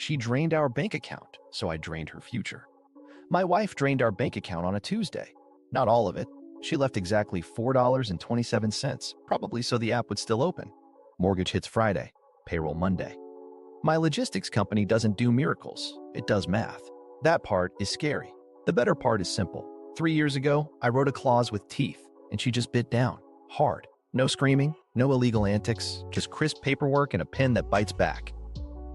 She drained our bank account, so I drained her future. My wife drained our bank account on a Tuesday. Not all of it. She left exactly $4.27, probably so the app would still open. Mortgage hits Friday, payroll Monday. My logistics company doesn't do miracles, it does math. That part is scary. The better part is simple. 3 years ago, I wrote a clause with teeth, and she just bit down, hard. No screaming, no illegal antics, just crisp paperwork and a pen that bites back.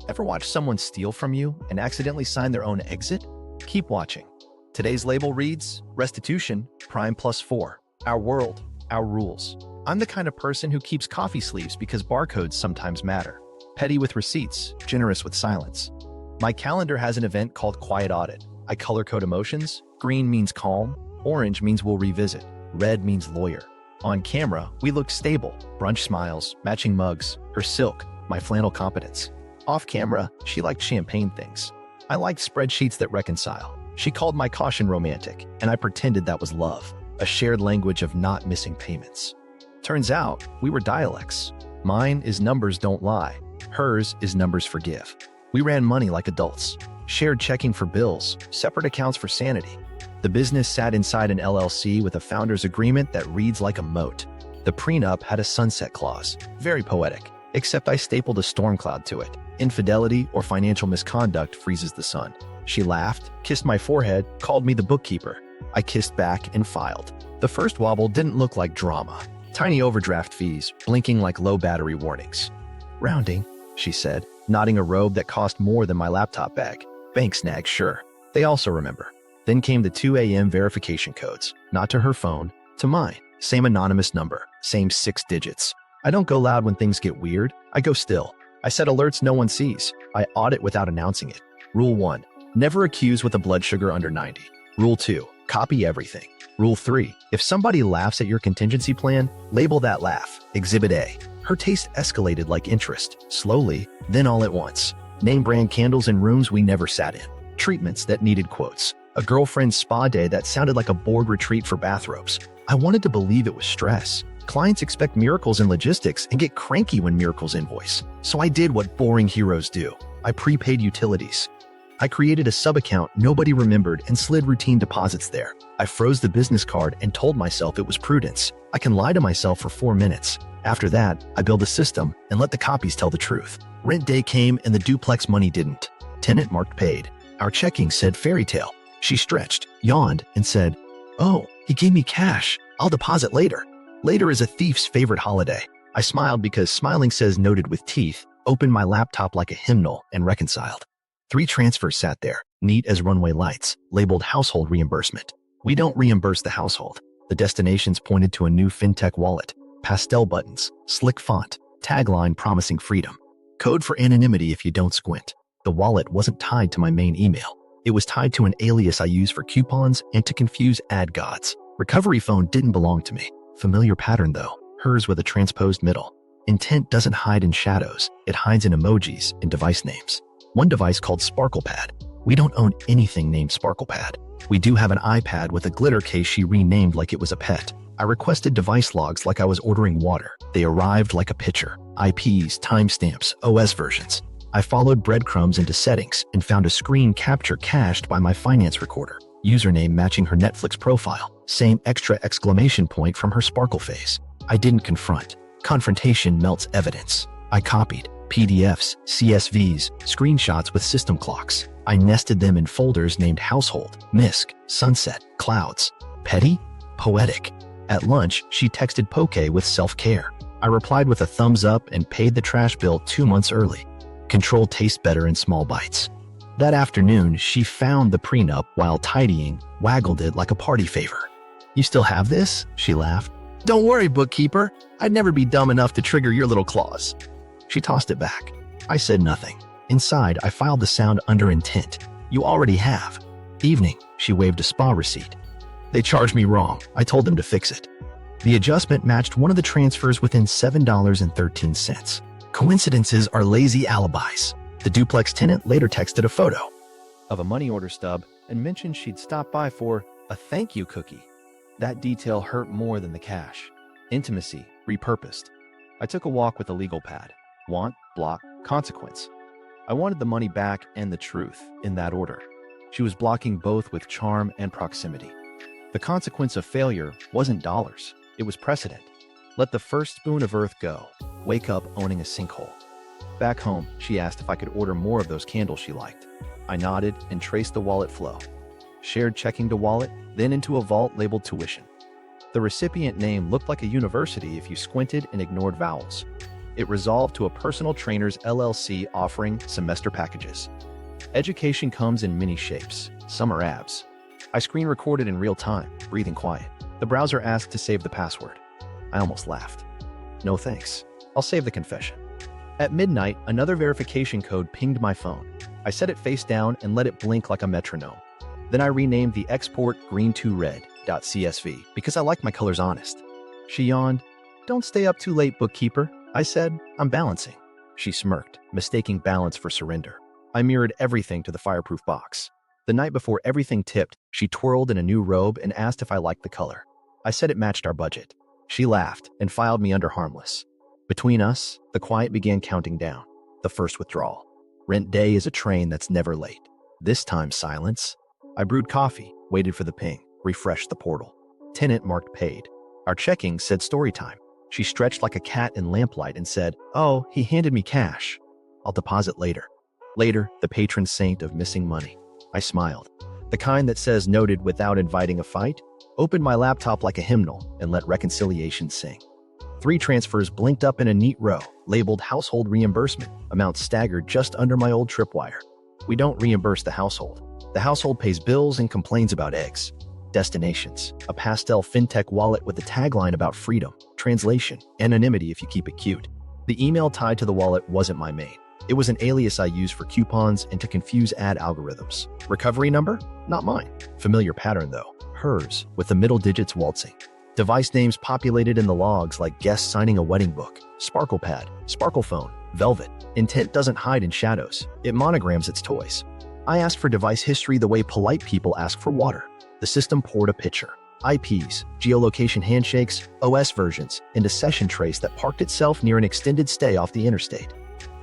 Ever watch someone steal from you and accidentally sign their own exit? Keep watching. Today's label reads, Restitution, Prime +4. Our world, our rules. I'm the kind of person who keeps coffee sleeves because barcodes sometimes matter. Petty with receipts, generous with silence. My calendar has an event called Quiet Audit. I color code emotions. Green means calm. Orange means we'll revisit. Red means lawyer. On camera, we look stable. Brunch smiles, matching mugs, her silk, my flannel competence. Off camera, she liked champagne things. I liked spreadsheets that reconcile. She called my caution romantic, and I pretended that was love, a shared language of not missing payments. Turns out, we were dialects. Mine is numbers don't lie. Hers is numbers forgive. We ran money like adults. Shared checking for bills, separate accounts for sanity. The business sat inside an LLC with a founder's agreement that reads like a moat. The prenup had a sunset clause. Very poetic, except I stapled a storm cloud to it. Infidelity or financial misconduct freezes the sun. She laughed, kissed my forehead, called me the bookkeeper. I kissed back and filed. The first wobble didn't look like drama. Tiny overdraft fees, blinking like low battery warnings. Rounding, she said, nodding a robe that cost more than my laptop bag. Bank snag, sure. They also remember. Then came the 2 a.m. verification codes. Not to her phone, to mine. Same anonymous number, same 6 digits. I don't go loud when things get weird. I go still. I set alerts no one sees. I audit without announcing it. Rule 1. Never accuse with a blood sugar under 90. Rule 2. Copy everything. Rule 3. If somebody laughs at your contingency plan, label that laugh. Exhibit A. Her taste escalated like interest, slowly, then all at once. Name brand candles in rooms we never sat in. Treatments that needed quotes. A girlfriend's spa day that sounded like a board retreat for bathrobes. I wanted to believe it was stress. Clients expect miracles in logistics and get cranky when miracles invoice. So I did what boring heroes do. I prepaid utilities. I created a sub-account nobody remembered and slid routine deposits there. I froze the business card and told myself it was prudence. I can lie to myself for 4 minutes. After that, I built a system and let the copies tell the truth. Rent day came and the duplex money didn't. Tenant marked paid. Our checking said fairy tale. She stretched, yawned, and said, "Oh, he gave me cash. I'll deposit later." Later is a thief's favorite holiday. I smiled because smiling says noted with teeth, opened my laptop like a hymnal, and reconciled. 3 transfers sat there, neat as runway lights, labeled household reimbursement. We don't reimburse the household. The destinations pointed to a new fintech wallet, pastel buttons, slick font, tagline promising freedom. Code for anonymity if you don't squint. The wallet wasn't tied to my main email. It was tied to an alias I use for coupons and to confuse ad gods. Recovery phone didn't belong to me. Familiar pattern though, hers with a transposed middle. Intent doesn't hide in shadows, it hides in emojis and device names. One device called SparklePad. We don't own anything named SparklePad. We do have an iPad with a glitter case she renamed like it was a pet. I requested device logs like I was ordering water. They arrived like a pitcher. IPs, timestamps, OS versions. I followed breadcrumbs into settings and found a screen capture cached by my finance recorder. Username matching her Netflix profile. Same extra exclamation point from her Sparkle face. I didn't confront. Confrontation melts evidence. I copied PDFs, CSVs, screenshots with system clocks. I nested them in folders named Household, Misc, Sunset, Clouds. Petty? Poetic. At lunch, she texted Poke with self-care. I replied with a thumbs up and paid the trash bill 2 months early. Control tastes better in small bites. That afternoon, she found the prenup while tidying, waggled it like a party favor. "You still have this?" she laughed. "Don't worry, bookkeeper. I'd never be dumb enough to trigger your little clause." She tossed it back. I said nothing. Inside, I filed the sound under intent. "You already have." Evening, she waved a spa receipt. "They charged me wrong. I told them to fix it." The adjustment matched one of the transfers within $7.13. Coincidences are lazy alibis. The duplex tenant later texted a photo of a money order stub and mentioned she'd stop by for a thank you cookie. That detail hurt more than the cash. Intimacy, repurposed. I took a walk with a legal pad. Want, block, consequence. I wanted the money back and the truth, in that order. She was blocking both with charm and proximity. The consequence of failure wasn't dollars, it was precedent. Let the first spoon of earth go. Wake up owning a sinkhole. Back home, she asked if I could order more of those candles she liked. I nodded and traced the wallet flow. Shared checking to wallet, then into a vault labeled tuition. The recipient name looked like a university if you squinted and ignored vowels. It resolved to a personal trainers LLC offering semester packages. Education comes in many shapes. Some are abs. I screen recorded in real time, breathing quiet. The browser asked to save the password. I almost laughed. No thanks. I'll save the confession. At midnight, another verification code pinged my phone. I set it face down and let it blink like a metronome. Then I renamed the export green2red.csv because I like my colors honest. She yawned. Don't stay up too late, bookkeeper. I said, I'm balancing. She smirked, mistaking balance for surrender. I mirrored everything to the fireproof box. The night before everything tipped, she twirled in a new robe and asked if I liked the color. I said it matched our budget. She laughed and filed me under harmless. Between us, the quiet began counting down. The first withdrawal. Rent day is a train that's never late. This time silence. I brewed coffee, waited for the ping, refreshed the portal. Tenant marked paid. Our checking said story time. She stretched like a cat in lamplight and said, oh, he handed me cash. I'll deposit later. Later, the patron saint of missing money. I smiled. The kind that says noted without inviting a fight, opened my laptop like a hymnal and let reconciliation sing. 3 transfers blinked up in a neat row, labeled household reimbursement, amount staggered just under my old tripwire. We don't reimburse the household. The household pays bills and complains about eggs. Destinations, a pastel fintech wallet with a tagline about freedom, translation, anonymity if you keep it cute. The email tied to the wallet wasn't my main. It was an alias I used for coupons and to confuse ad algorithms. Recovery number? Not mine. Familiar pattern though. Hers, with the middle digits waltzing. Device names populated in the logs like guests signing a wedding book. SparklePad, SparklePhone, Velvet. Intent doesn't hide in shadows. It monograms its toys. I asked for device history the way polite people ask for water. The system poured a picture. IPs, geolocation handshakes, OS versions, and a session trace that parked itself near an extended stay off the interstate.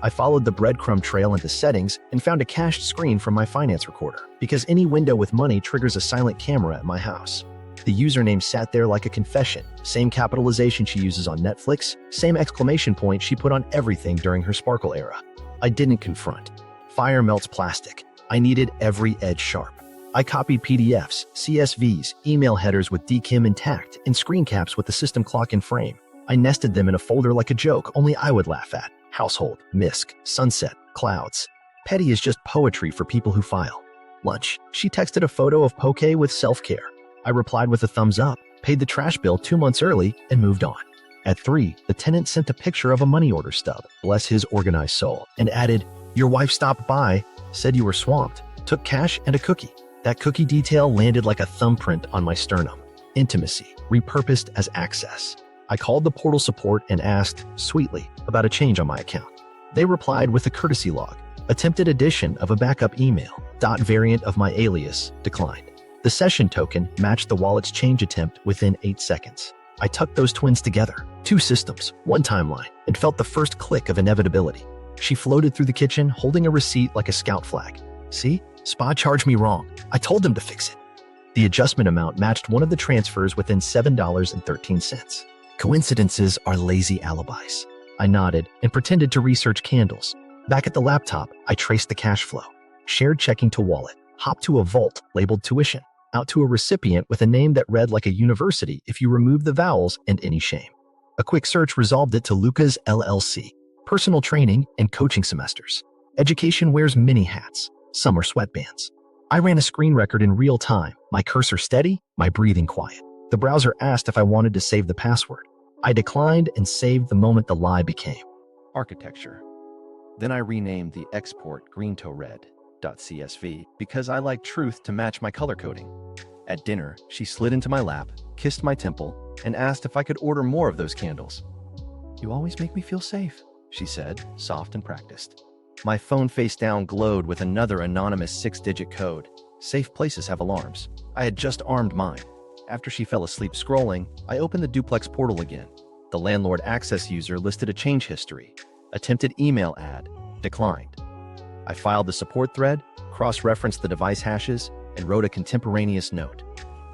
I followed the breadcrumb trail into settings and found a cached screen from my finance recorder, because any window with money triggers a silent camera at my house. The username sat there like a confession, same capitalization she uses on Netflix, same exclamation point she put on everything during her Sparkle era. I didn't confront. Fire melts plastic. I needed every edge sharp. I copied PDFs, CSVs, email headers with DKIM intact, and screen caps with the system clock in frame. I nested them in a folder like a joke only I would laugh at. Household, misc, sunset, clouds. Petty is just poetry for people who file. Lunch. She texted a photo of poke with self-care. I replied with a thumbs up, paid the trash bill 2 months early, and moved on. At 3, the tenant sent a picture of a money order stub, bless his organized soul, and added, your wife stopped by, said you were swamped, took cash and a cookie. That cookie detail landed like a thumbprint on my sternum. Intimacy, repurposed as access. I called the portal support and asked, sweetly, about a change on my account. They replied with a courtesy log. Attempted addition of a backup email. Variant of my alias, declined. The session token matched the wallet's change attempt within 8 seconds. I tucked those twins together. 2 systems, 1 timeline, and felt the first click of inevitability. She floated through the kitchen, holding a receipt like a scout flag. See? Spa charged me wrong. I told them to fix it. The adjustment amount matched one of the transfers within $7.13. Coincidences are lazy alibis. I nodded and pretended to research candles. Back at the laptop, I traced the cash flow. Shared checking to wallet. Hopped to a vault labeled tuition. Out to a recipient with a name that read like a university if you remove the vowels and any shame. A quick search resolved it to Lucas LLC. Personal training and coaching semesters. Education wears many hats. Some are sweatbands. I ran a screen record in real time, my cursor steady, my breathing quiet. The browser asked if I wanted to save the password. I declined and saved the moment the lie became architecture. Then I renamed the export green2red.csv because I like truth to match my color coding. At dinner, she slid into my lap, kissed my temple, and asked if I could order more of those candles. You always make me feel safe, she said, soft and practiced. My phone face down glowed with another anonymous 6-digit code. Safe places have alarms. I had just armed mine. After she fell asleep scrolling, I opened the duplex portal again. The landlord access user listed a change history. Attempted email ad. Declined. I filed the support thread, cross-referenced the device hashes, and wrote a contemporaneous note.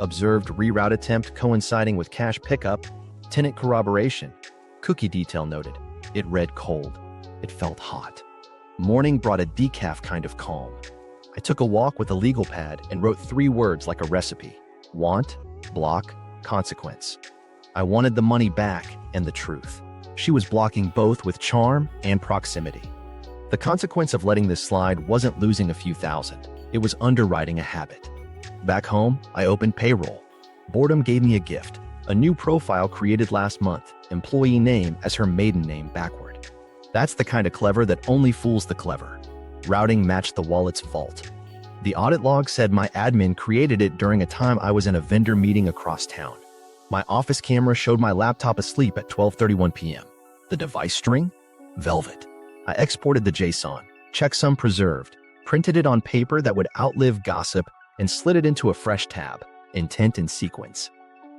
Observed reroute attempt coinciding with cash pickup, tenant corroboration, cookie detail noted. It read cold. It felt hot. Morning brought a decaf kind of calm. I took a walk with a legal pad and wrote 3 words like a recipe. Want, block, consequence. I wanted the money back and the truth. She was blocking both with charm and proximity. The consequence of letting this slide wasn't losing a few thousand. It was underwriting a habit. Back home, I opened payroll. Boredom gave me a gift. A new profile created last month, employee name as her maiden name backward. That's the kind of clever that only fools the clever. Routing matched the wallet's vault. The audit log said my admin created it during a time I was in a vendor meeting across town. My office camera showed my laptop asleep at 12:31 p.m. The device string? Velvet. I exported the JSON, checksum preserved, printed it on paper that would outlive gossip, and slid it into a fresh tab, intent and sequence.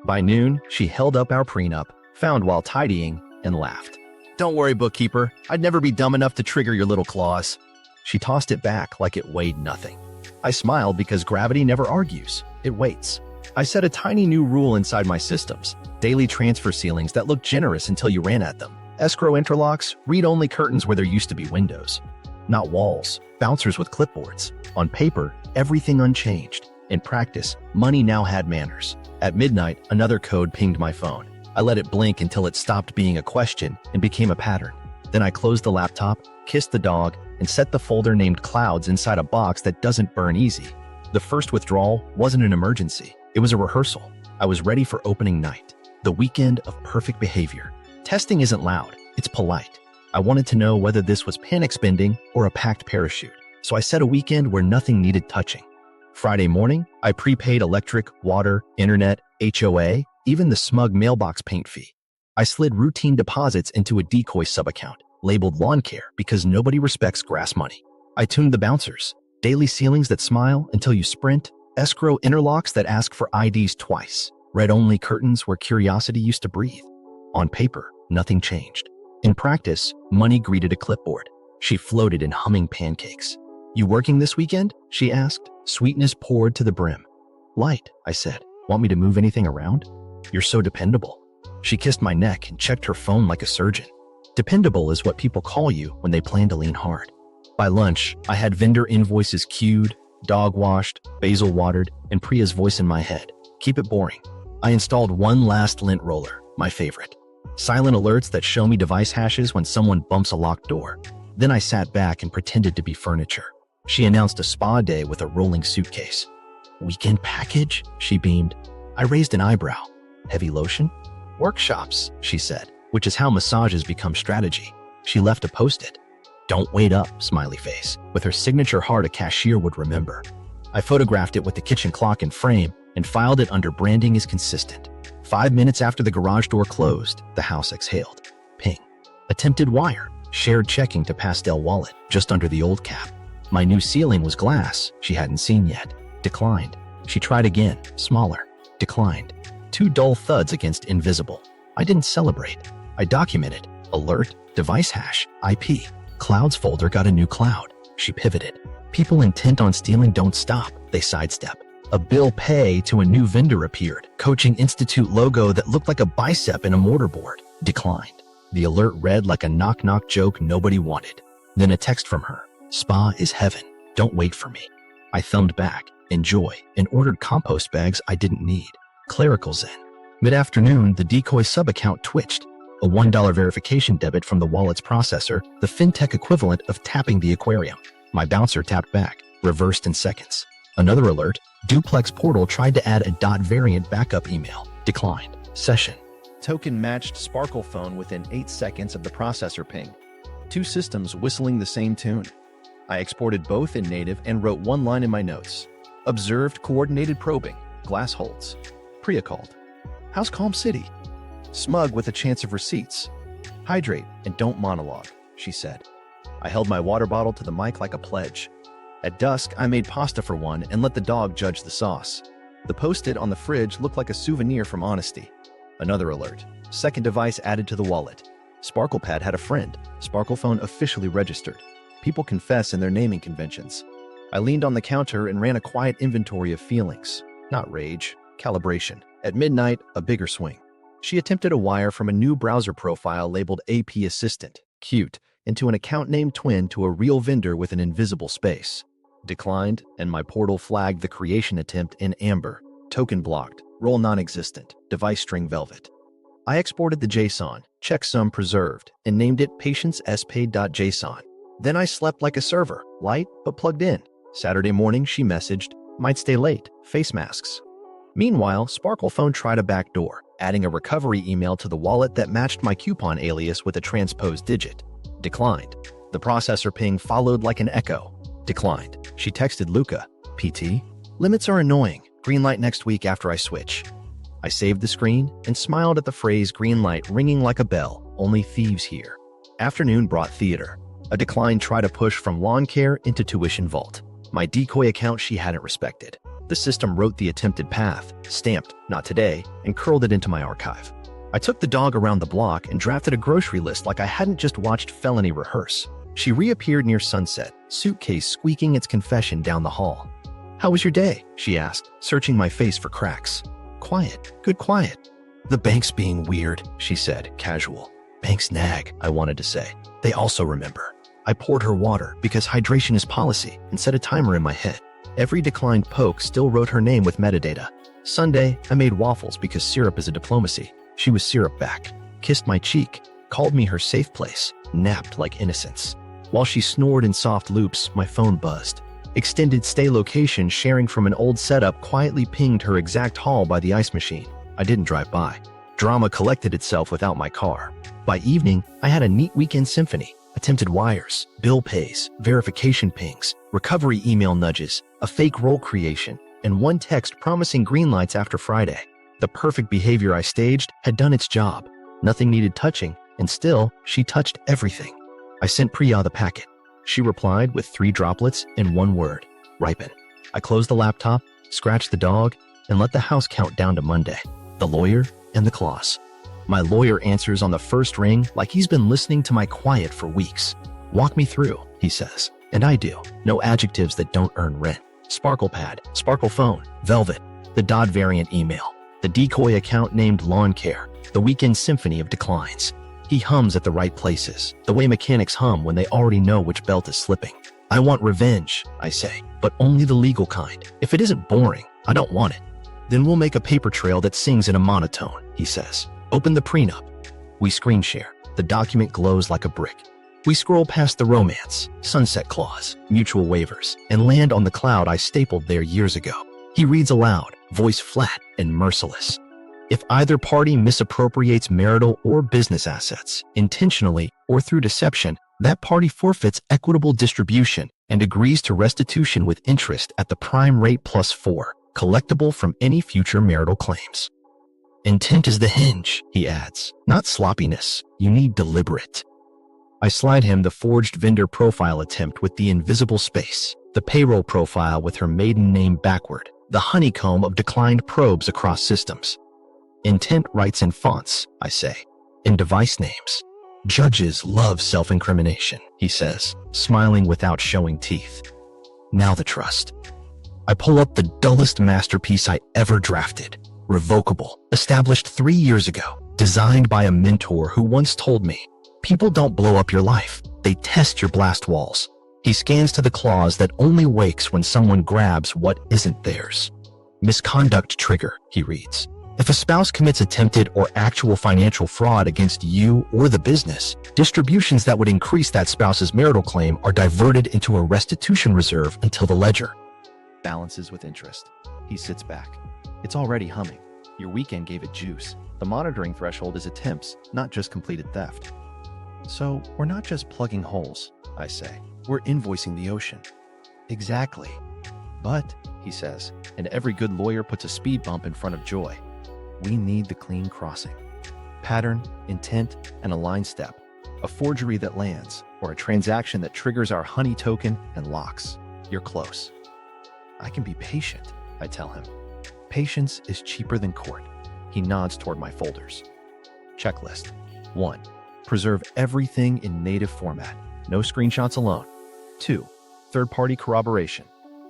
By noon, she held up our prenup, found while tidying, and laughed. "Don't worry, bookkeeper. I'd never be dumb enough to trigger your little claws." She tossed it back like it weighed nothing. I smiled because gravity never argues. It waits. I set a tiny new rule inside my systems, daily transfer ceilings that looked generous until you ran at them. Escrow interlocks, read-only curtains where there used to be windows. Not walls, bouncers with clipboards. On paper, everything unchanged. In practice, money now had manners. At midnight, another code pinged my phone. I let it blink until it stopped being a question and became a pattern. Then I closed the laptop, kissed the dog, and set the folder named Clouds inside a box that doesn't burn easy. The first withdrawal wasn't an emergency. It was a rehearsal. I was ready for opening night. The weekend of perfect behavior. Testing isn't loud, it's polite. I wanted to know whether this was panic spending or a packed parachute, so I set a weekend where nothing needed touching. Friday morning, I prepaid electric, water, internet, HOA, even the smug mailbox paint fee. I slid routine deposits into a Decoy subaccount, labeled lawn care because nobody respects grass money. I tuned the bouncers, daily ceilings that smile until you sprint, escrow interlocks that ask for IDs twice, read-only curtains where curiosity used to breathe. On paper, nothing changed. In practice, money greeted a clipboard. She floated in humming pancakes. "You working this weekend?" she asked. Sweetness poured to the brim. "Light," I said. "Want me to move anything around?" "You're so dependable." She kissed my neck and checked her phone like a surgeon. Dependable is what people call you when they plan to lean hard. By lunch, I had vendor invoices queued, dog washed, basil watered, and Priya's voice in my head. Keep it boring. I installed one last lint roller, my favorite. Silent alerts that show me device hashes when someone bumps a locked door. Then I sat back and pretended to be furniture. She announced a spa day with a rolling suitcase. "Weekend package?" she beamed. I raised an eyebrow. "Heavy lotion?" "Workshops," she said, which is how massages become strategy. She left a post-it. "Don't wait up," smiley face, with her signature heart a cashier would remember. I photographed it with the kitchen clock in frame and filed it under branding is consistent. 5 minutes after the garage door closed, the house exhaled. Ping. Attempted wire. Shared checking to pastel wallet, just under the old cap. My new ceiling was glass she hadn't seen yet. Declined. She tried again, smaller. Declined. 2 dull thuds against invisible. I didn't celebrate. I documented. Alert, device hash, IP. Clouds folder got a new cloud. She pivoted. People intent on stealing don't stop, they sidestep. A bill pay to a new vendor appeared. Coaching Institute logo that looked like a bicep in a mortarboard. Declined. The alert read like a knock-knock joke nobody wanted. Then a text from her. Spa is heaven. Don't wait for me. I thumbed back, enjoy, and ordered compost bags I didn't need. Clerical zen. Mid-afternoon, the Decoy sub-account twitched. A $1 verification debit from the wallet's processor, the fintech equivalent of tapping the aquarium. My bouncer tapped back, reversed in seconds. Another alert, Duplex Portal tried to add a .variant backup email. Declined. Session. Token matched SparklePhone within 8 seconds of the processor ping. 2 systems whistling the same tune. I exported both in native and wrote one line in my notes. Observed coordinated probing. Glass holds. Priya called. How's Calm City? Smug with a chance of receipts. Hydrate and don't monologue, she said. I held my water bottle to the mic like a pledge. At dusk, I made pasta for one and let the dog judge the sauce. The post-it on the fridge looked like a souvenir from honesty. Another alert. Second device added to the wallet. SparklePad had a friend. SparklePhone officially registered. People confess in their naming conventions. I leaned on the counter and ran a quiet inventory of feelings. Not rage, calibration. At midnight, a bigger swing. She attempted a wire from a new browser profile labeled AP Assistant, cute, into an account named Twin to a real vendor with an invisible space. Declined, and my portal flagged the creation attempt in amber. Token blocked, role non-existent, device string velvet. I exported the JSON, checksum preserved, and named it patienceSpaid.json. Then I slept like a server, light but plugged in. Saturday morning, she messaged, might stay late, face masks. Meanwhile, SparklePhone tried a backdoor, adding a recovery email to the wallet that matched my coupon alias with a transposed digit. Declined. The processor ping followed like an echo. Declined. She texted Luca, PT, limits are annoying, green light next week after I switch. I saved the screen and smiled at the phrase green light ringing like a bell, only thieves here. Afternoon brought theater. A decline tried to push from lawn care into tuition vault. My Decoy account she hadn't respected. The system wrote the attempted path, stamped, not today, and curled it into my archive. I took the dog around the block and drafted a grocery list like I hadn't just watched Felony rehearse. She reappeared near sunset, suitcase squeaking its confession down the hall. How was your day? She asked, searching my face for cracks. Quiet, good quiet. The bank's being weird, she said, casual. Banks nag, I wanted to say. They also remember. I poured her water because hydration is policy and set a timer in my head. Every declined poke still wrote her name with metadata. Sunday, I made waffles because syrup is a diplomacy. She was syrup back, kissed my cheek, called me her safe place, napped like innocence. While she snored in soft loops, my phone buzzed. Extended stay location sharing from an old setup quietly pinged her exact haul by the ice machine. I didn't drive by. Drama collected itself without my car. By evening, I had a neat weekend symphony. Attempted wires, bill pays, verification pings, recovery email nudges, a fake role creation, and one text promising green lights after Friday. The perfect behavior I staged had done its job. Nothing needed touching, and still, she touched everything. I sent Priya the packet. She replied with 3 droplets and 1 word, ripen. I closed the laptop, scratched the dog, and let the house count down to Monday. The lawyer and the clause. My lawyer answers on the first ring like he's been listening to my quiet for weeks. Walk me through, he says, and I do. No adjectives that don't earn rent. SparklePad, SparklePhone, Velvet, the Dodd variant email, the Decoy account named Lawn Care, the weekend symphony of declines. He hums at the right places, the way mechanics hum when they already know which belt is slipping. I want revenge, I say, but only the legal kind. If it isn't boring, I don't want it. Then we'll make a paper trail that sings in a monotone, he says. Open the prenup. We screen share. The document glows like a brick. We scroll past the romance, sunset clause, mutual waivers, and land on the cloud I stapled there years ago. He reads aloud, voice flat and merciless. If either party misappropriates marital or business assets, intentionally or through deception, that party forfeits equitable distribution and agrees to restitution with interest at the prime rate plus 4, collectible from any future marital claims. Intent is the hinge, he adds. Not sloppiness. You need deliberate. I slide him the forged vendor profile attempt with the invisible space, the payroll profile with her maiden name backward, the honeycomb of declined probes across systems. Intent writes in fonts, I say, in device names. Judges love self-incrimination, he says, smiling without showing teeth. Now the trust. I pull up the dullest masterpiece I ever drafted. Revocable, established 3 years ago, designed by a mentor who once told me, people don't blow up your life, they test your blast walls. He scans to the clause that only wakes when someone grabs what isn't theirs. Misconduct trigger, he reads. If a spouse commits attempted or actual financial fraud against you or the business, distributions that would increase that spouse's marital claim are diverted into a restitution reserve until the ledger balances with interest. He sits back. It's already humming. Your weekend gave it juice. The monitoring threshold is attempts, not just completed theft. So we're not just plugging holes, I say. We're invoicing the ocean. Exactly. But, he says, and every good lawyer puts a speed bump in front of joy, we need the clean crossing. Pattern, intent, and a line step. A forgery that lands, or a transaction that triggers our honey token and locks. You're close. I can be patient, I tell him. Patience is cheaper than court. He nods toward my folders. Checklist. 1. Preserve everything in native format. No screenshots alone. 2. Third-party corroboration.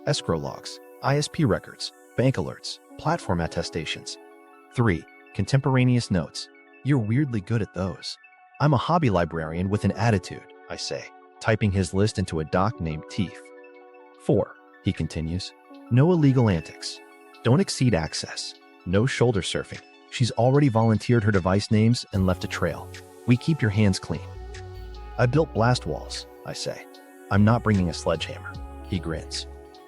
Escrow logs, ISP records, bank alerts, platform attestations. 3. Contemporaneous notes. You're weirdly good at those. I'm a hobby librarian with an attitude, I say, typing his list into a doc named Teeth. 4. He continues. No illegal antics. Don't exceed access. No shoulder surfing. She's already volunteered her device names and left a trail. We keep your hands clean. I built blast walls, I say. I'm not bringing a sledgehammer. He grins.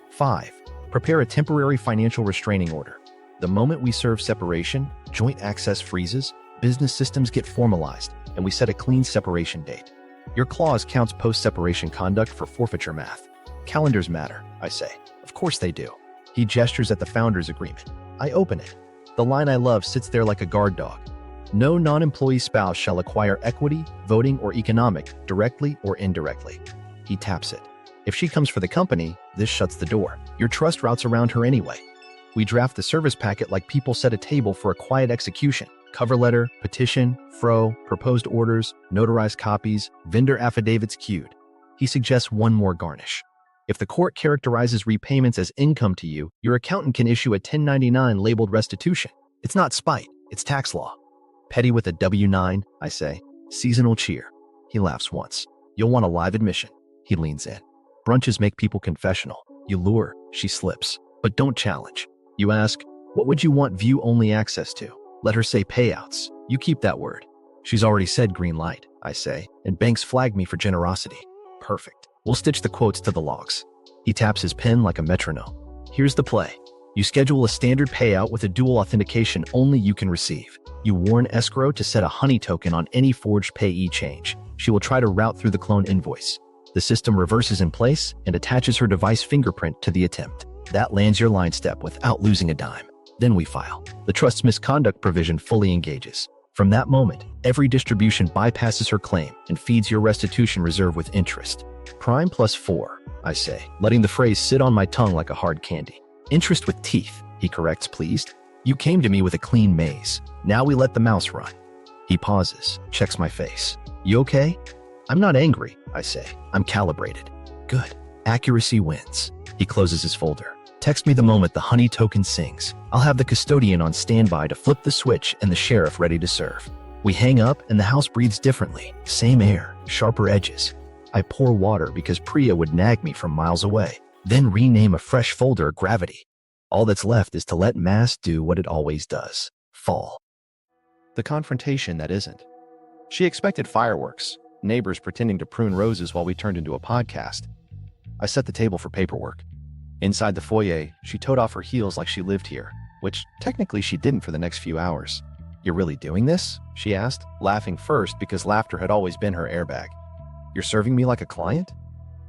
5. Prepare a temporary financial restraining order. The moment we serve separation, joint access freezes, business systems get formalized, and we set a clean separation date. Your clause counts post-separation conduct for forfeiture math. Calendars matter, I say. Of course they do. He gestures at the founder's agreement. I open it. The line I love sits there like a guard dog. No non-employee spouse shall acquire equity, voting, or economic, directly or indirectly. He taps it. If she comes for the company, this shuts the door. Your trust routes around her anyway. We draft the service packet like people set a table for a quiet execution. Cover letter, petition, fro, proposed orders, notarized copies, vendor affidavits queued. He suggests one more garnish. If the court characterizes repayments as income to you, your accountant can issue a 1099 labeled restitution. It's not spite, it's tax law. Petty with a W-9, I say. Seasonal cheer. He laughs once. You'll want a live admission. He leans in. Brunches make people confessional. You lure, she slips. But don't challenge. You ask, what would you want view-only access to? Let her say payouts. You keep that word. She's already said green light, I say, and banks flag me for generosity. Perfect. We'll stitch the quotes to the logs. He taps his pen like a metronome. Here's the play. You schedule a standard payout with a dual authentication only you can receive. You warn escrow to set a honey token on any forged payee change. She will try to route through the clone invoice. The system reverses in place and attaches her device fingerprint to the attempt. That lands your line step without losing a dime. Then we file. The trust's misconduct provision fully engages. From that moment, every distribution bypasses her claim and feeds your restitution reserve with interest. Prime plus 4, I say, letting the phrase sit on my tongue like a hard candy. Interest with teeth, he corrects, pleased. You came to me with a clean maze. Now we let the mouse run. He pauses, checks my face. You okay? I'm not angry, I say. I'm calibrated. Good. Accuracy wins. He closes his folder. Text me the moment the honey token sings. I'll have the custodian on standby to flip the switch and the sheriff ready to serve. We hang up and the house breathes differently. Same air, sharper edges. I pour water because Priya would nag me from miles away. Then rename a fresh folder Gravity. All that's left is to let mass do what it always does. Fall. The confrontation that isn't. She expected fireworks, neighbors pretending to prune roses while we turned into a podcast. I set the table for paperwork. Inside the foyer, she toed off her heels like she lived here, which technically she didn't for the next few hours. You're really doing this? She asked, laughing first because laughter had always been her airbag. You're serving me like a client?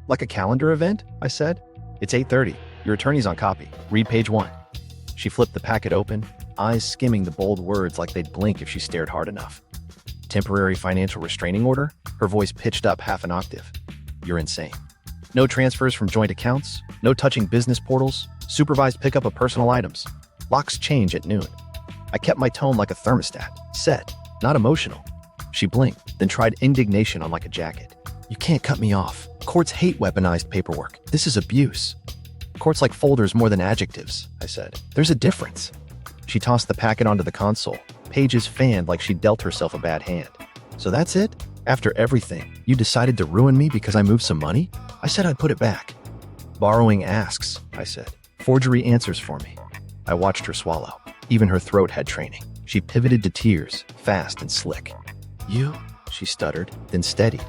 Like a calendar event? I said. It's 8:30. Your attorney's on copy. Read page 1. She flipped the packet open, eyes skimming the bold words like they'd blink if she stared hard enough. Temporary financial restraining order? Her voice pitched up half an octave. You're insane. No transfers from joint accounts, no touching business portals, supervised pickup of personal items. Locks change at noon. I kept my tone like a thermostat, set, not emotional. She blinked, then tried indignation on like a jacket. You can't cut me off. Courts hate weaponized paperwork. This is abuse. Courts like folders more than adjectives, I said. There's a difference. She tossed the packet onto the console, pages fanned like she'd dealt herself a bad hand. So that's it? After everything, you decided to ruin me because I moved some money? I said I'd put it back. Borrowing asks, I said. Forgery answers for me. I watched her swallow. Even her throat had training. She pivoted to tears, fast and slick. You, she stuttered, then steadied.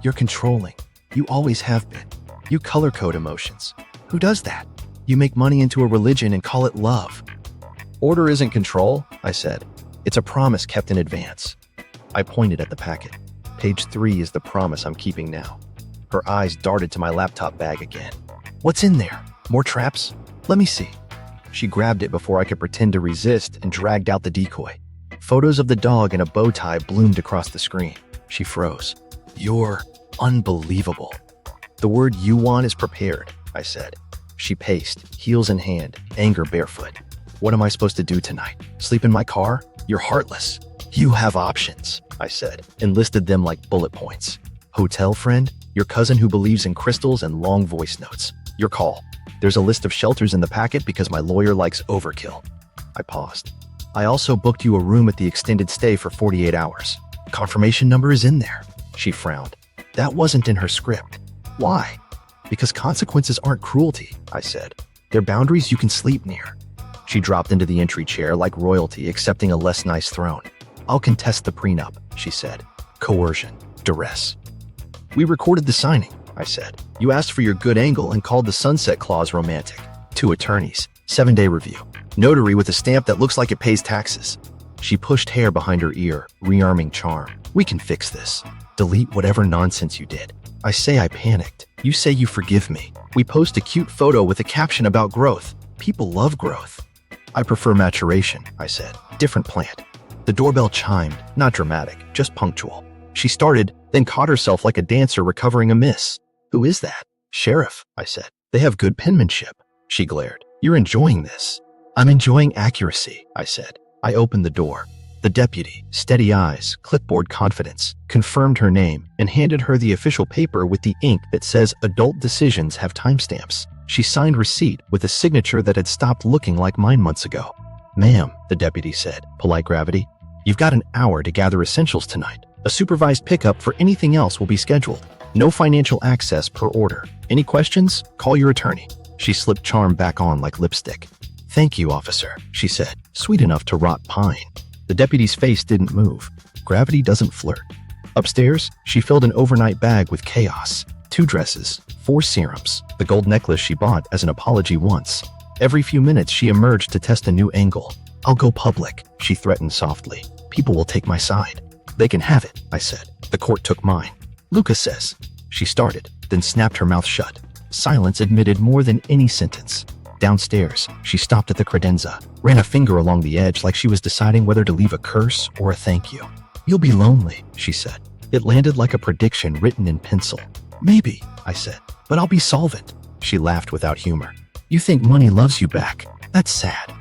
You're controlling. You always have been. You color code emotions. Who does that? You make money into a religion and call it love. Order isn't control, I said. It's a promise kept in advance. I pointed at the packet. Page 3 is the promise I'm keeping now. Her eyes darted to my laptop bag again. What's in there? More traps? Let me see. She grabbed it before I could pretend to resist and dragged out the decoy. Photos of the dog in a bow tie bloomed across the screen. She froze. You're unbelievable. The word you want is prepared, I said. She paced, heels in hand, anger barefoot. What am I supposed to do tonight? Sleep in my car? You're heartless. You have options, I said, and listed them like bullet points. Hotel friend? Your cousin who believes in crystals and long voice notes. Your call. There's a list of shelters in the packet because my lawyer likes overkill. I paused. I also booked you a room at the extended stay for 48 hours. Confirmation number is in there. She frowned. That wasn't in her script. Why? Because consequences aren't cruelty, I said. They're boundaries you can sleep near. She dropped into the entry chair like royalty, accepting a less nice throne. I'll contest the prenup, she said. Coercion. Duress. We recorded the signing, I said. You asked for your good angle and called the sunset clause romantic. 2 attorneys. 7-day review. Notary with a stamp that looks like it pays taxes. She pushed hair behind her ear, rearming charm. We can fix this. Delete whatever nonsense you did. I say I panicked. You say you forgive me. We post a cute photo with a caption about growth. People love growth. I prefer maturation, I said. Different plant. The doorbell chimed, not dramatic, just punctual. She started, then caught herself like a dancer recovering a miss. Who is that? Sheriff, I said. They have good penmanship. She glared. You're enjoying this. I'm enjoying accuracy, I said. I opened the door. The deputy, steady eyes, clipboard confidence, confirmed her name and handed her the official paper with the ink that says adult decisions have timestamps. She signed receipt with a signature that had stopped looking like mine months ago. Ma'am, the deputy said, polite gravity, you've got an hour to gather essentials tonight. A supervised pickup for anything else will be scheduled. No financial access per order. Any questions? Call your attorney. She slipped charm back on like lipstick. Thank you, officer, she said, sweet enough to rot pine. The deputy's face didn't move. Gravity doesn't flirt. Upstairs, she filled an overnight bag with chaos. 2 dresses, 4 serums, the gold necklace she bought as an apology once. Every few minutes, she emerged to test a new angle. I'll go public, she threatened softly. People will take my side. They can have it, I said. The court took mine. Lucas says. She started, then snapped her mouth shut. Silence admitted more than any sentence. Downstairs, she stopped at the credenza, ran a finger along the edge like she was deciding whether to leave a curse or a thank you. You'll be lonely, she said. It landed like a prediction written in pencil. Maybe, I said, but I'll be solvent. She laughed without humor. You think money loves you back? That's sad.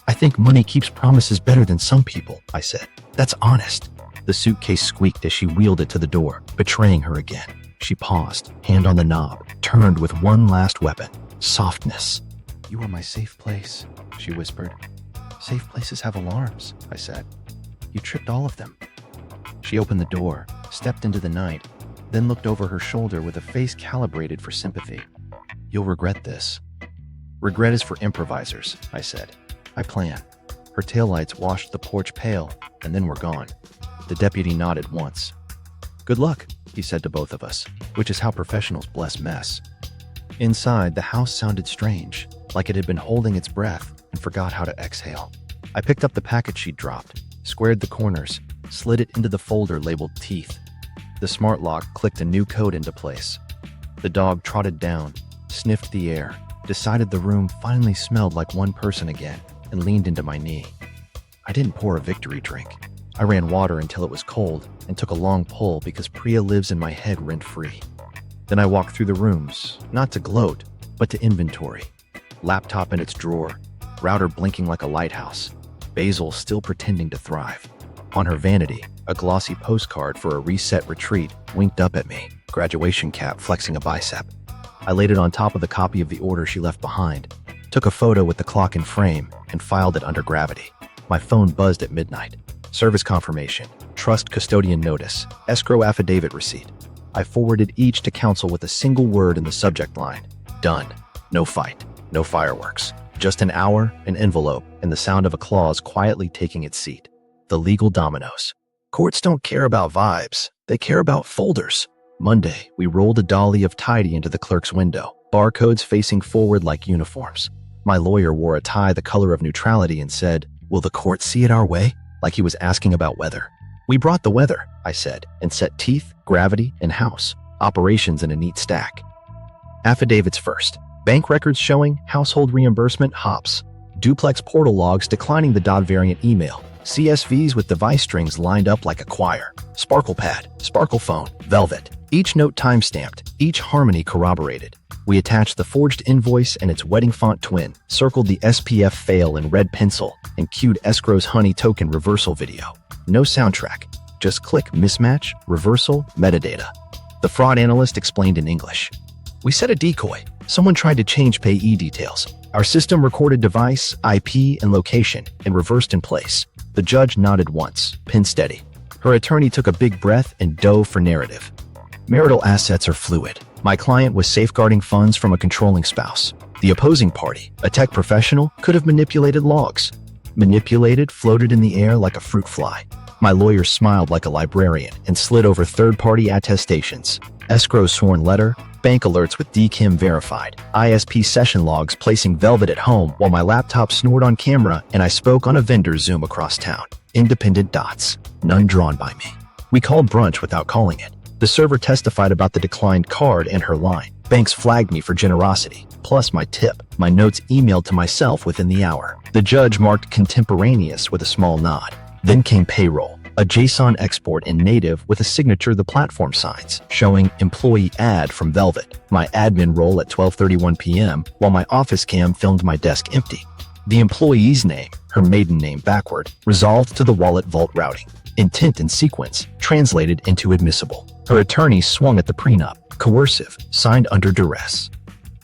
I think money keeps promises better than some people, I said. That's honest. The suitcase squeaked as she wheeled it to the door, betraying her again. She paused, hand on the knob, turned with one last weapon, softness. You are my safe place, she whispered. Safe places have alarms, I said. You tripped all of them. She opened the door, stepped into the night, then looked over her shoulder with a face calibrated for sympathy. You'll regret this. Regret is for improvisers, I said. I plan. Her taillights washed the porch pale, and then were gone. The deputy nodded once. Good luck, he said to both of us, which is how professionals bless mess. Inside, the house sounded strange, like it had been holding its breath and forgot how to exhale. I picked up the packet she'd dropped, squared the corners, slid it into the folder labeled teeth. The smart lock clicked a new code into place. The dog trotted down, sniffed the air, decided the room finally smelled like one person again, and leaned into my knee. I didn't pour a victory drink. I ran water until it was cold and took a long pull because Priya lives in my head rent-free. Then I walked through the rooms, not to gloat, but to inventory. Laptop in its drawer, router blinking like a lighthouse, Basil still pretending to thrive. On her vanity, a glossy postcard for a reset retreat winked up at me, graduation cap flexing a bicep. I laid it on top of the copy of the order she left behind, took a photo with the clock in frame, and filed it under gravity. My phone buzzed at midnight. Service confirmation, trust custodian notice, escrow affidavit receipt. I forwarded each to counsel with a single word in the subject line. Done. No fight. No fireworks. Just an hour, an envelope, and the sound of a clause quietly taking its seat. The legal dominoes. Courts don't care about vibes. They care about folders. Monday, we rolled a dolly of tidy into the clerk's window, barcodes facing forward like uniforms. My lawyer wore a tie the color of neutrality and said, "Will the court see it our way?" Like he was asking about weather. We brought the weather, I said, and set teeth, gravity, and house. Operations in a neat stack. Affidavits first. Bank records showing household reimbursement hops. Duplex portal logs declining the Dodd variant email. CSVs with device strings lined up like a choir. SparklePad, SparklePhone, Velvet. Each note time-stamped, each harmony corroborated. We attached the forged invoice and its wedding font twin, circled the SPF fail in red pencil, and cued escrow's honey token reversal video. No soundtrack, just click mismatch, reversal, metadata. The fraud analyst explained in English. We set a decoy. Someone tried to change payee details. Our system recorded device, IP, and location and reversed in place. The judge nodded once, pin steady. Her attorney took a big breath and dove for narrative. Marital assets are fluid. My client was safeguarding funds from a controlling spouse. The opposing party, a tech professional, could have manipulated logs. Manipulated floated in the air like a fruit fly. My lawyer smiled like a librarian and slid over third-party attestations, escrow sworn letter, bank alerts with DKIM verified, ISP session logs placing Velvet at home while my laptop snored on camera and I spoke on a vendor's Zoom across town. Independent dots, none drawn by me. We called brunch without calling it. The server testified about the declined card and her line. Banks flagged me for generosity, plus my tip. My notes emailed to myself within the hour. The judge marked contemporaneous with a small nod. Then came payroll, a JSON export in native with a signature the platform signs, showing employee ad from Velvet. My admin role at 12:31 p.m., while my office cam filmed my desk empty. The employee's name, her maiden name backward, resolved to the wallet vault routing. Intent and sequence, translated into admissible. Her attorney swung at the prenup, coercive, signed under duress.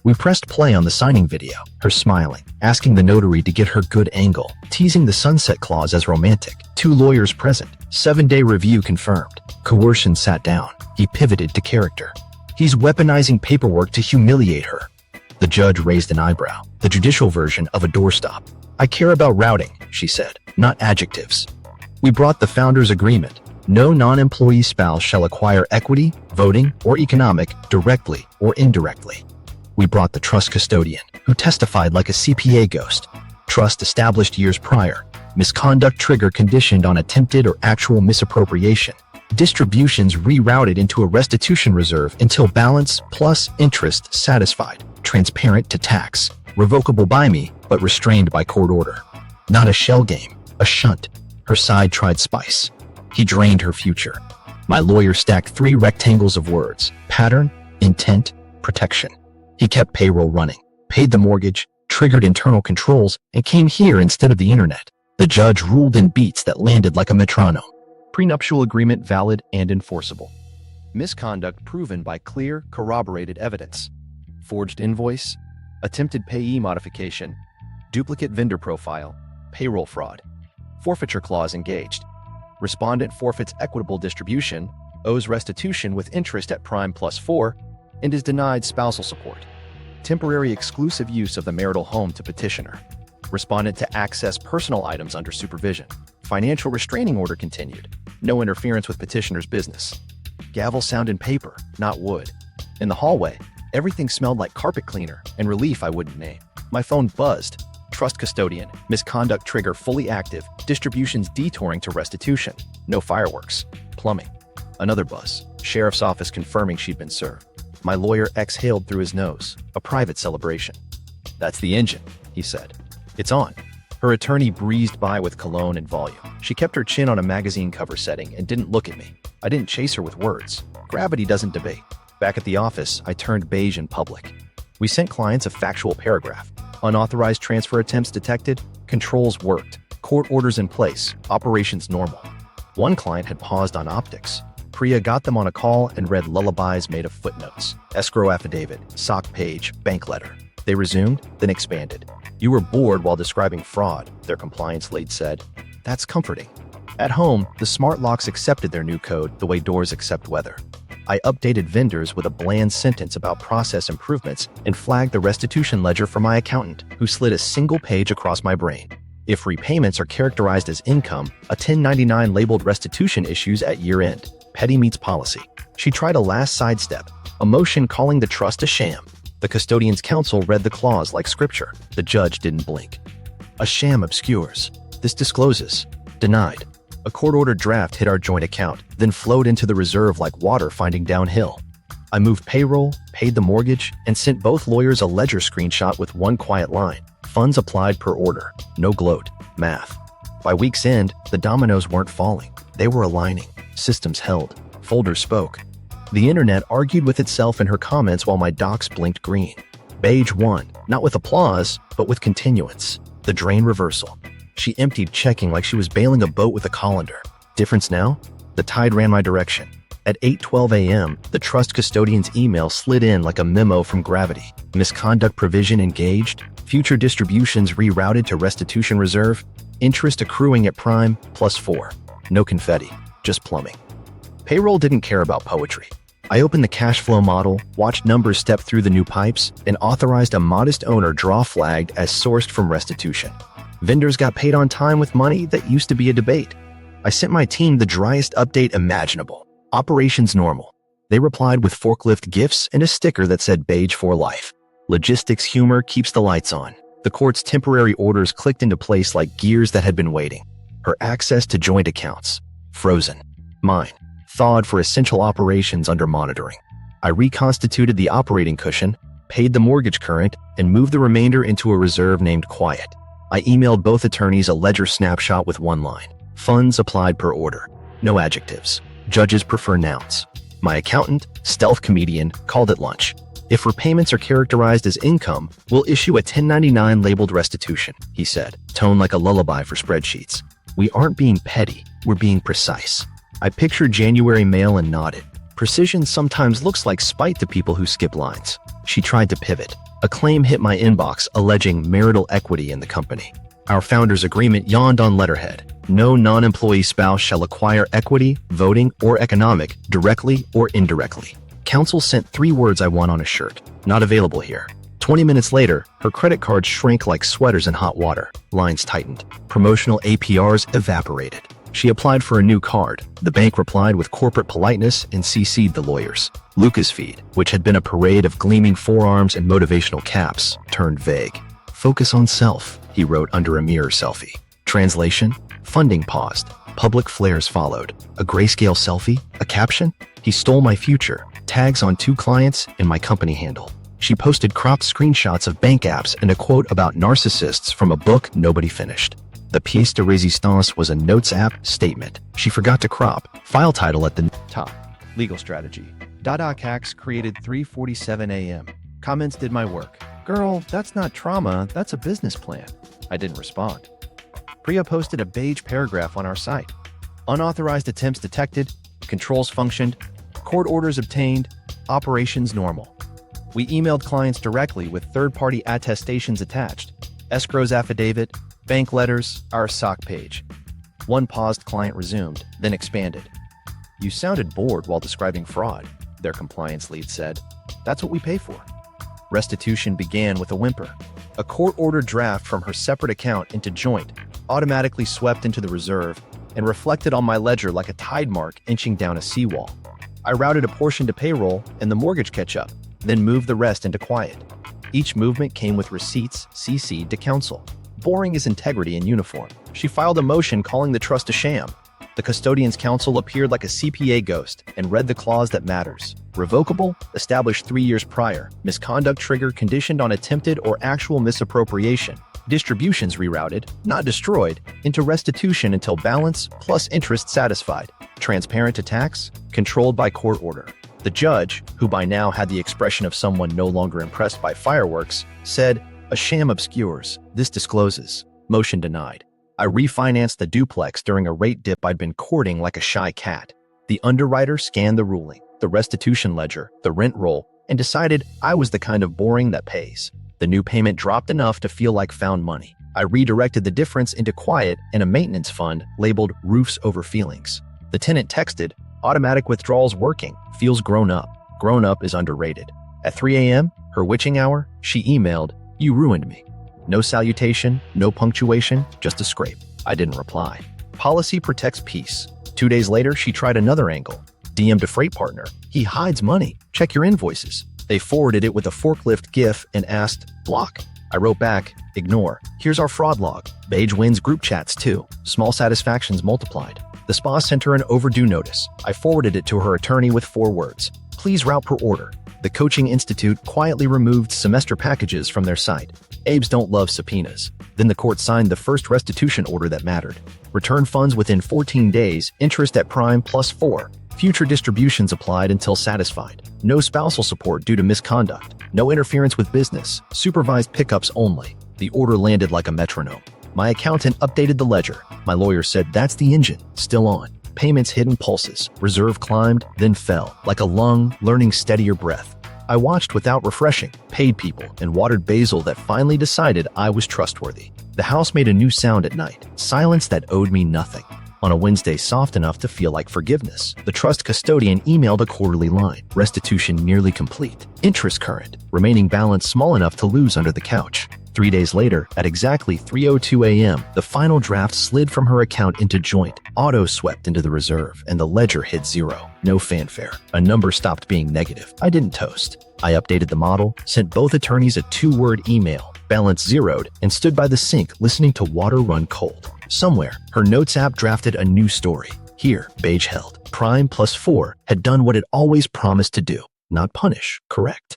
We pressed play on the signing video, her smiling, asking the notary to get her good angle, teasing the sunset clause as romantic. 2 lawyers present, 7-day review confirmed. Coercion sat down. He pivoted to character. He's weaponizing paperwork to humiliate her. The judge raised an eyebrow, the judicial version of a doorstop. I care about routing, she said, not adjectives. We brought the founders' agreement. No non-employee spouse shall acquire equity, voting, or economic, directly or indirectly. We brought the trust custodian, who testified like a CPA ghost. Trust established years prior. Misconduct trigger conditioned on attempted or actual misappropriation. Distributions rerouted into a restitution reserve until balance plus interest satisfied. Transparent to tax. Revocable by me, but restrained by court order. Not a shell game, a shunt. Her side tried spice. He drained her future. My lawyer stacked 3 rectangles of words: pattern, intent, protection. He kept payroll running, paid the mortgage, triggered internal controls, and came here instead of the internet. The judge ruled in beats that landed like a metronome. Prenuptial agreement valid and enforceable. Misconduct proven by clear, corroborated evidence. Forged invoice, attempted payee modification, duplicate vendor profile, payroll fraud. Forfeiture clause engaged. Respondent forfeits equitable distribution, owes restitution with interest at prime +4, and is denied spousal support. Temporary exclusive use of the marital home to petitioner. Respondent to access personal items under supervision. Financial restraining order continued. No interference with petitioner's business. Gavel sound in paper, not wood. In the hallway, everything smelled like carpet cleaner and relief I wouldn't name. My phone buzzed. Trust custodian, misconduct trigger fully active, distributions detouring to restitution. No fireworks. Plumbing. Another buzz. Sheriff's office confirming she'd been served. My lawyer exhaled through his nose. A private celebration. That's the engine, he said. It's on. Her attorney breezed by with cologne and volume. She kept her chin on a magazine cover setting and didn't look at me. I didn't chase her with words. Gravity doesn't debate. Back at the office, I turned beige in public. We sent clients a factual paragraph. Unauthorized transfer attempts detected. Controls worked. Court orders in place. Operations normal. One client had paused on optics. Priya got them on a call and read lullabies made of footnotes. Escrow affidavit, SOC page, bank letter. They resumed, then expanded. You were bored while describing fraud, their compliance lead said. That's comforting. At home, the smart locks accepted their new code the way doors accept weather. I updated vendors with a bland sentence about process improvements and flagged the restitution ledger for my accountant, who slid a single page across my brain. If repayments are characterized as income, a 1099 labeled restitution issues at year-end. Petty meets policy. She tried a last sidestep, a motion calling the trust a sham. The custodian's counsel read the clause like scripture. The judge didn't blink. A sham obscures. This discloses. Denied. A court-ordered draft hit our joint account, then flowed into the reserve like water finding downhill. I moved payroll, paid the mortgage, and sent both lawyers a ledger screenshot with one quiet line. Funds applied per order. No gloat. Math. By week's end, the dominoes weren't falling. They were aligning. Systems held. Folders spoke. The internet argued with itself in her comments while my docs blinked green. Beige won, not with applause, but with continuance. The drain reversal. She emptied checking like she was bailing a boat with a colander. Difference now? The tide ran my direction. At 8:12 a.m., the trust custodian's email slid in like a memo from Gravity. Misconduct provision engaged, future distributions rerouted to restitution reserve, interest accruing at prime +4. No confetti, just plumbing. Payroll didn't care about poetry. I opened the cash flow model, watched numbers step through the new pipes, and authorized a modest owner draw flagged as sourced from restitution. Vendors got paid on time with money that used to be a debate. I sent my team the driest update imaginable. Operations normal. They replied with forklift gifts and a sticker that said beige for life. Logistics humor keeps the lights on. The court's temporary orders clicked into place like gears that had been waiting. Her access to joint accounts. Frozen. Mine. Thawed for essential operations under monitoring. I reconstituted the operating cushion, paid the mortgage current, and moved the remainder into a reserve named Quiet. I emailed both attorneys a ledger snapshot with one line. Funds applied per order. No adjectives. Judges prefer nouns. My accountant, stealth comedian, called it lunch. If repayments are characterized as income, we'll issue a 1099 labeled restitution, he said, tone like a lullaby for spreadsheets. We aren't being petty, we're being precise. I pictured January mail and nodded. Precision sometimes looks like spite to people who skip lines. She tried to pivot. A claim hit my inbox alleging marital equity in the company. Our founder's agreement yawned on letterhead. No non-employee spouse shall acquire equity, voting, or economic, directly or indirectly. Counsel sent 3 words I want on a shirt. Not available here. 20 minutes later, her credit card shrank like sweaters in hot water. Lines tightened. Promotional APRs evaporated. She applied for a new card. The bank replied with corporate politeness and CC'd the lawyers. Lucas' feed, which had been a parade of gleaming forearms and motivational caps, turned vague. Focus on self, he wrote under a mirror selfie. Translation? Funding paused. Public flares followed. A grayscale selfie? A caption? He stole my future. Tags on 2 clients and my company handle. She posted cropped screenshots of bank apps and a quote about narcissists from a book nobody finished. The pièce de résistance was a Notes app statement. She forgot to crop. File title at the top. Legal strategy. Dada hacks created 3:47 a.m. Comments did my work. Girl, that's not trauma, that's a business plan. I didn't respond. Priya posted a beige paragraph on our site. Unauthorized attempts detected, controls functioned, court orders obtained, operations normal. We emailed clients directly with third-party attestations attached, escrows affidavit, bank letters, our SOC page. One paused client resumed, then expanded. You sounded bored while describing fraud, their compliance lead said. That's what we pay for. Restitution began with a whimper. A court-ordered draft from her separate account into joint, automatically swept into the reserve, and reflected on my ledger like a tide mark inching down a seawall. I routed a portion to payroll and the mortgage catch-up, then moved the rest into Quiet. Each movement came with receipts CC'd to counsel. Boring is integrity in uniform. She filed a motion calling the trust a sham. The custodian's counsel appeared like a CPA ghost and read the clause that matters. Revocable, established 3 years prior. Misconduct trigger conditioned on attempted or actual misappropriation. Distributions rerouted, not destroyed, into restitution until balance plus interest satisfied. Transparent to tax, controlled by court order. The judge, who by now had the expression of someone no longer impressed by fireworks, said, "A sham obscures. This discloses." Motion denied. I refinanced the duplex during a rate dip I'd been courting like a shy cat. The underwriter scanned the ruling, the restitution ledger, the rent roll, and decided I was the kind of boring that pays. The new payment dropped enough to feel like found money. I redirected the difference into Quiet and a maintenance fund labeled Roofs Over Feelings. The tenant texted, "Automatic withdrawals working. Feels grown up." Grown up is underrated. At 3 a.m., her witching hour, she emailed, "You ruined me." No salutation, no punctuation, just a scrape. I didn't reply. Policy protects peace. 2 days later, she tried another angle. DM'd a freight partner. "He hides money. Check your invoices." They forwarded it with a forklift gif and asked, "Block." I wrote back, "Ignore. Here's our fraud log." Beige wins group chats too. Small satisfactions multiplied. The spa sent her an overdue notice. I forwarded it to her attorney with 4 words. "Please route per order." The Coaching Institute quietly removed semester packages from their site. Abes don't love subpoenas. Then the court signed the first restitution order that mattered. Return funds within 14 days, interest at prime +4. Future distributions applied until satisfied. No spousal support due to misconduct. No interference with business. Supervised pickups only. The order landed like a metronome. My accountant updated the ledger. My lawyer said that's the engine, still on. payments hidden pulses. Reserve climbed, then fell, like a lung learning steadier breath. I watched without refreshing, paid people, and watered basil that finally decided I was trustworthy. The house made a new sound at night, silence that owed me nothing. On a Wednesday soft enough to feel like forgiveness, the trust custodian emailed a quarterly line. Restitution nearly complete. Interest current. Remaining balance small enough to lose under the couch. 3 days later, at exactly 3:02 a.m., the final draft slid from her account into joint. Auto swept into the reserve, and the ledger hit zero. No fanfare. A number stopped being negative. I didn't toast. I updated the model, sent both attorneys a 2-word email, balance zeroed, and stood by the sink listening to water run cold. Somewhere, her notes app drafted a new story. Here, Beige held. Prime plus 4 had done what it always promised to do. Not punish, correct.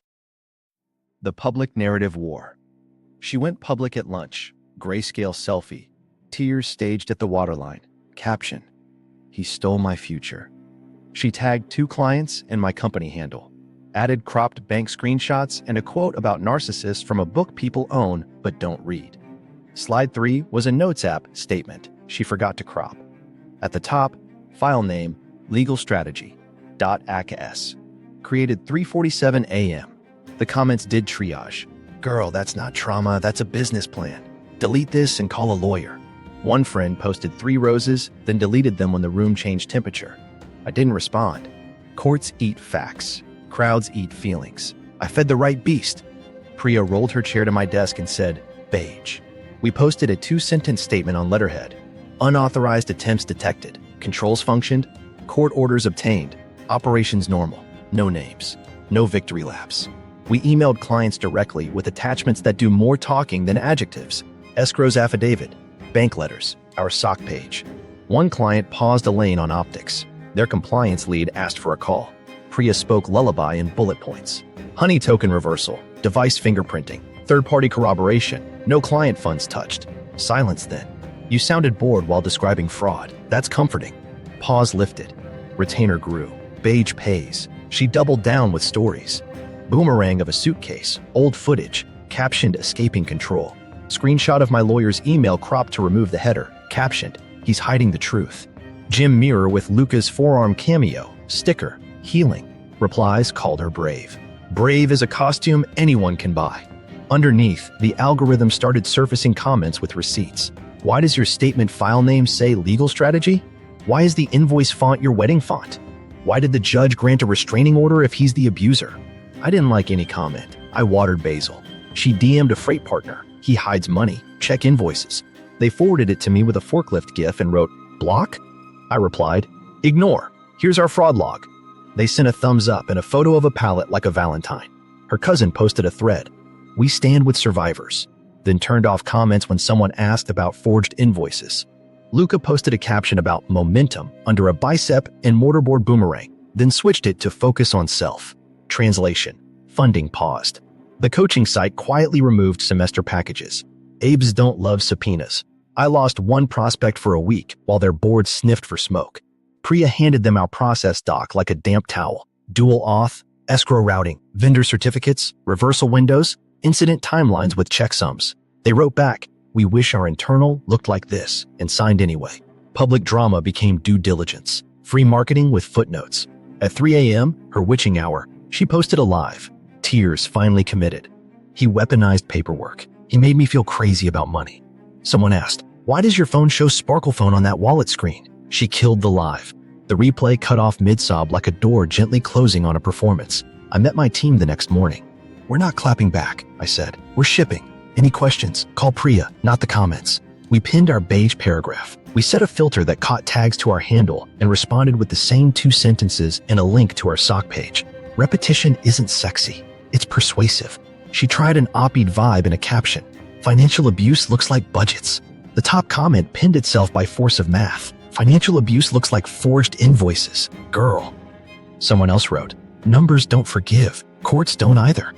The public narrative war. She went public at lunch. Grayscale selfie. Tears staged at the waterline. Caption: he stole my future. She tagged 2 clients and my company handle. Added cropped bank screenshots and a quote about narcissists from a book people own but don't read. Slide 3 was a notes app statement she forgot to crop. At the top, file name, legal strategy, .acs. Created 3:47 a.m. The comments did triage. Girl, that's not trauma, that's a business plan. Delete this and call a lawyer. One friend posted 3 roses, then deleted them when the room changed temperature. I didn't respond. Courts eat facts. Crowds eat feelings. I fed the right beast. Priya rolled her chair to my desk and said, Beige. We posted a 2-sentence statement on letterhead. Unauthorized attempts detected. Controls functioned. Court orders obtained. Operations normal. No names. No victory laps. We emailed clients directly with attachments that do more talking than adjectives. Escrow's affidavit. Bank letters. Our SOC page. One client paused a lane on optics. Their compliance lead asked for a call. Priya spoke lullaby in bullet points. Honey token reversal. Device fingerprinting. Third-party corroboration. No client funds touched. Silence then. You sounded bored while describing fraud. That's comforting. Pause lifted. Retainer grew. Beige pays. She doubled down with stories. Boomerang of a suitcase. Old footage. Captioned escaping control. Screenshot of my lawyer's email cropped to remove the header. Captioned, he's hiding the truth. Jim mirror with Luca's forearm cameo. Sticker, healing. Replies called her brave. Brave is a costume anyone can buy. Underneath, the algorithm started surfacing comments with receipts. Why does your statement file name say legal strategy? Why is the invoice font your wedding font? Why did the judge grant a restraining order if he's the abuser? I didn't like any comment. I watered basil. She DM'd a freight partner. He hides money. Check invoices. They forwarded it to me with a forklift gif and wrote, block? I replied, ignore. Here's our fraud log. They sent a thumbs up and a photo of a pallet like a Valentine. Her cousin posted a thread. We stand with survivors. Then turned off comments when someone asked about forged invoices. Luca posted a caption about momentum under a bicep and mortarboard boomerang, then switched it to focus on self. Translation. Funding paused. The coaching site quietly removed semester packages. Abes don't love subpoenas. I lost one prospect for a week while their board sniffed for smoke. Priya handed them our process doc like a damp towel. Dual auth, escrow routing, vendor certificates, reversal windows, incident timelines with checksums. They wrote back, we wish our internal looked like this, and signed anyway. Public drama became due diligence. Free marketing with footnotes. At 3 a.m., her witching hour, she posted a live. Tears finally committed. He weaponized paperwork. He made me feel crazy about money. Someone asked, why does your phone show SparklePhone on that wallet screen? She killed the live. The replay cut off mid-sob like a door gently closing on a performance. I met my team the next morning. We're not clapping back, I said. We're shipping. Any questions? Call Priya, not the comments. We pinned our beige paragraph. We set a filter that caught tags to our handle and responded with the same 2 sentences and a link to our SOC page. Repetition isn't sexy. It's persuasive. She tried an op-ed vibe in a caption. Financial abuse looks like budgets. The top comment pinned itself by force of math. Financial abuse looks like forged invoices. Girl. Someone else wrote, numbers don't forgive. Courts don't either.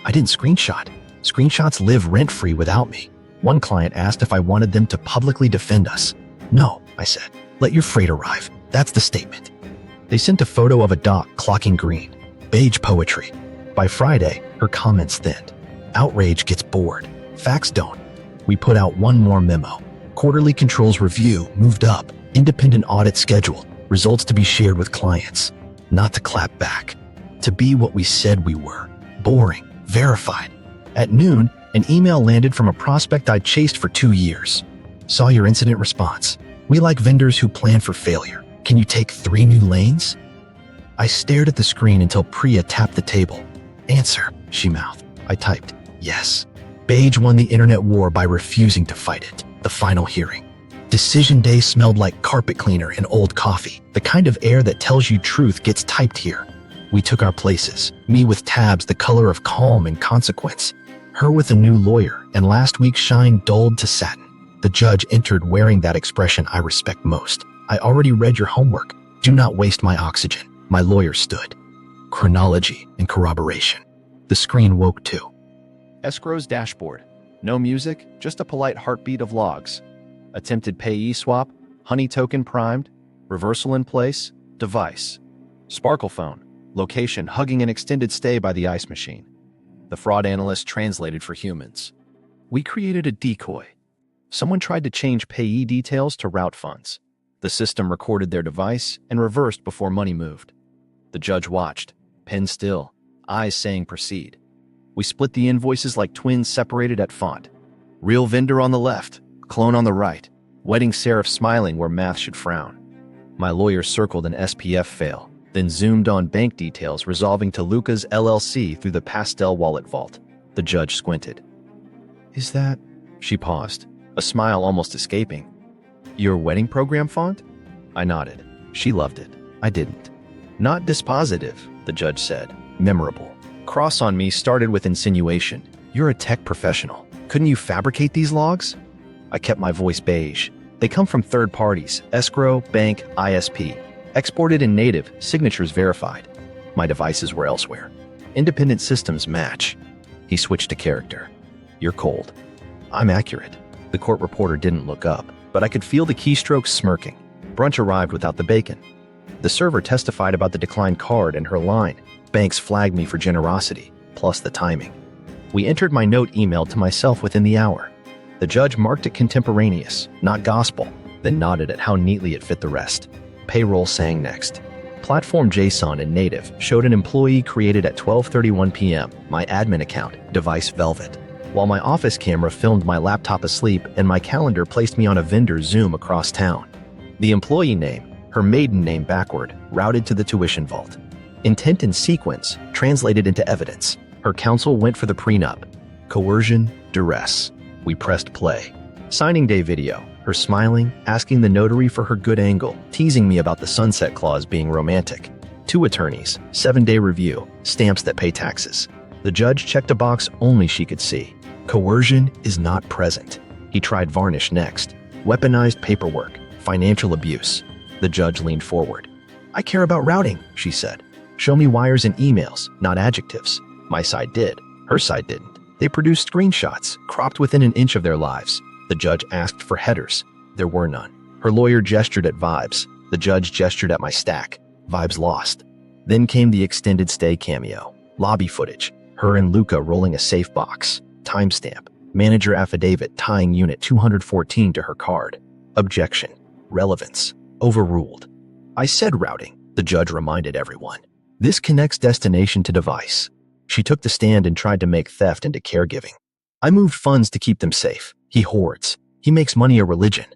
I didn't screenshot. Screenshots live rent-free without me. One client asked if I wanted them to publicly defend us. No, I said. Let your freight arrive. That's the statement. They sent a photo of a dock clocking green. Beige poetry. By Friday, her comments thinned. Outrage gets bored. Facts don't. We put out one more memo. Quarterly controls review moved up. Independent audit scheduled. Results to be shared with clients, not to clap back. To be what we said we were. Boring. Verified. At noon, an email landed from a prospect I'd chased for 2 years. Saw your incident response. We like vendors who plan for failure. Can you take 3 new lanes? I stared at the screen until Priya tapped the table. Answer, she mouthed. I typed, yes. Beige won the internet war by refusing to fight it. The final hearing. Decision day smelled like carpet cleaner and old coffee. The kind of air that tells you truth gets typed here. We took our places. Me with tabs the color of calm and consequence. Her with a new lawyer, and last week's shine dulled to satin. The judge entered wearing that expression I respect most. I already read your homework. Do not waste my oxygen. My lawyer stood. Chronology and corroboration. The screen woke too. Escrow's dashboard. No music, just a polite heartbeat of logs. Attempted payee swap, honey token primed, reversal in place, device. SparklePhone, location hugging an extended stay by the ice machine. The fraud analyst translated for humans. We created a decoy. Someone tried to change payee details to route funds. The system recorded their device and reversed before money moved. The judge watched, pen still, eyes saying proceed. We split the invoices like twins separated at font. Real vendor on the left, clone on the right, wedding serif smiling where math should frown. My lawyer circled an SPF fail, then zoomed on bank details resolving to Luca's LLC through the pastel wallet vault. The judge squinted. Is that? She paused, a smile almost escaping. Your wedding program font? I nodded. She loved it. I didn't. Not dispositive, the judge said. Memorable. Cross on me started with insinuation. You're a tech professional. Couldn't you fabricate these logs? I kept my voice beige. They come from third parties, escrow, bank, ISP. Exported in native, signatures verified. My devices were elsewhere. Independent systems match. He switched to character. You're cold. I'm accurate. The court reporter didn't look up, but I could feel the keystrokes smirking. Brunch arrived without the bacon. The server testified about the declined card and her line. Banks flagged me for generosity, plus the timing. We entered my note emailed to myself within the hour. The judge marked it contemporaneous, not gospel, then nodded at how neatly it fit the rest. Payroll sang next. Platform JSON in native showed an employee created at 12:31 p.m., my admin account, device Velvet, while my office camera filmed my laptop asleep and my calendar placed me on a vendor Zoom across town. The employee name, her maiden name backward, routed to the tuition vault. Intent and sequence translated into evidence. Her counsel went for the prenup. Coercion, duress. We pressed play. Signing day video, her smiling, asking the notary for her good angle, teasing me about the sunset clause being romantic. 2 attorneys, 7-day review, stamps that pay taxes. The judge checked a box only she could see. Coercion is not present. He tried varnish next. Weaponized paperwork, financial abuse. The judge leaned forward. I care about routing, she said. Show me wires and emails, not adjectives. My side did. Her side didn't. They produced screenshots, cropped within an inch of their lives. The judge asked for headers. There were none. Her lawyer gestured at vibes. The judge gestured at my stack. Vibes lost. Then came the extended stay cameo. Lobby footage. Her and Luca rolling a safe box. Timestamp. Manager affidavit tying unit 214 to her card. Objection. Relevance. Overruled. I said routing, the judge reminded everyone. This connects destination to device. She took the stand and tried to make theft into caregiving. I moved funds to keep them safe. He hoards. He makes money a religion.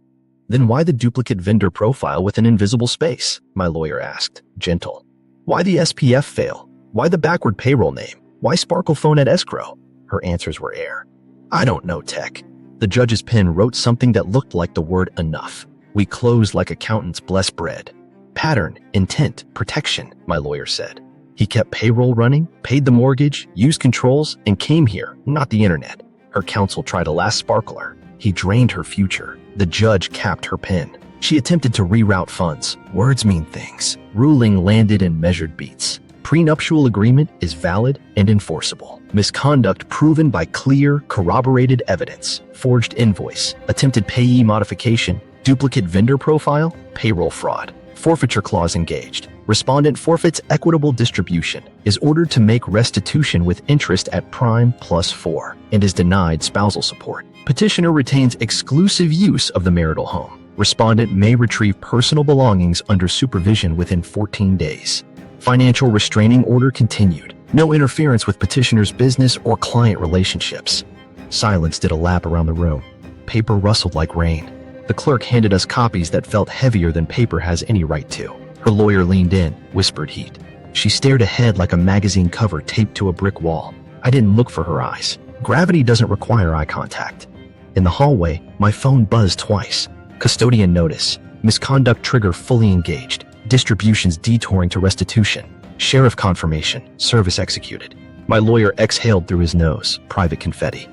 Then why the duplicate vendor profile with an invisible space? My lawyer asked, gentle. Why the SPF fail? Why the backward payroll name? Why SparklePhone at escrow? Her answers were air. I don't know tech. The judge's pen wrote something that looked like the word enough. We closed like accountants bless bread. Pattern, intent, protection, my lawyer said. He kept payroll running, paid the mortgage, used controls, and came here, not the internet. Her counsel tried to last sparkler. He drained her future. The judge capped her pen. She attempted to reroute funds. Words mean things. Ruling landed in measured beats. Prenuptial agreement is valid and enforceable. Misconduct proven by clear, corroborated evidence. Forged invoice. Attempted payee modification. Duplicate vendor profile. Payroll fraud. Forfeiture clause engaged. Respondent forfeits equitable distribution, is ordered to make restitution with interest at prime +4, and is denied spousal support. Petitioner retains exclusive use of the marital home. Respondent may retrieve personal belongings under supervision within 14 days. Financial restraining order continued. No interference with petitioner's business or client relationships. Silence did a lap around the room. Paper rustled like rain. The clerk handed us copies that felt heavier than paper has any right to. Her lawyer leaned in, whispered heat. She stared ahead like a magazine cover taped to a brick wall. I didn't look for her eyes. Gravity doesn't require eye contact. In the hallway, my phone buzzed twice. Custodian notice. Misconduct trigger fully engaged. Distributions detouring to restitution. Sheriff confirmation. Service executed. My lawyer exhaled through his nose. Private confetti.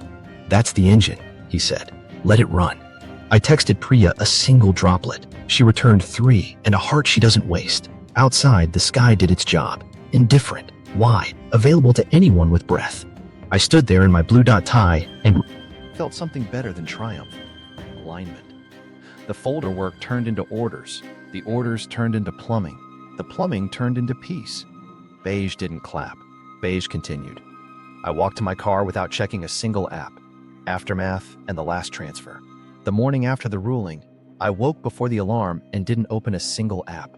That's the engine, he said. Let it run. I texted Priya a single droplet. She returned 3 and a heart she doesn't waste. Outside, the sky did its job. Indifferent, wide, available to anyone with breath. I stood there in my blue dot tie and felt something better than triumph. Alignment. The folder work turned into orders. The orders turned into plumbing. The plumbing turned into peace. Beige didn't clap. Beige continued. I walked to my car without checking a single app. Aftermath and the last transfer. The morning after the ruling, I woke before the alarm and didn't open a single app.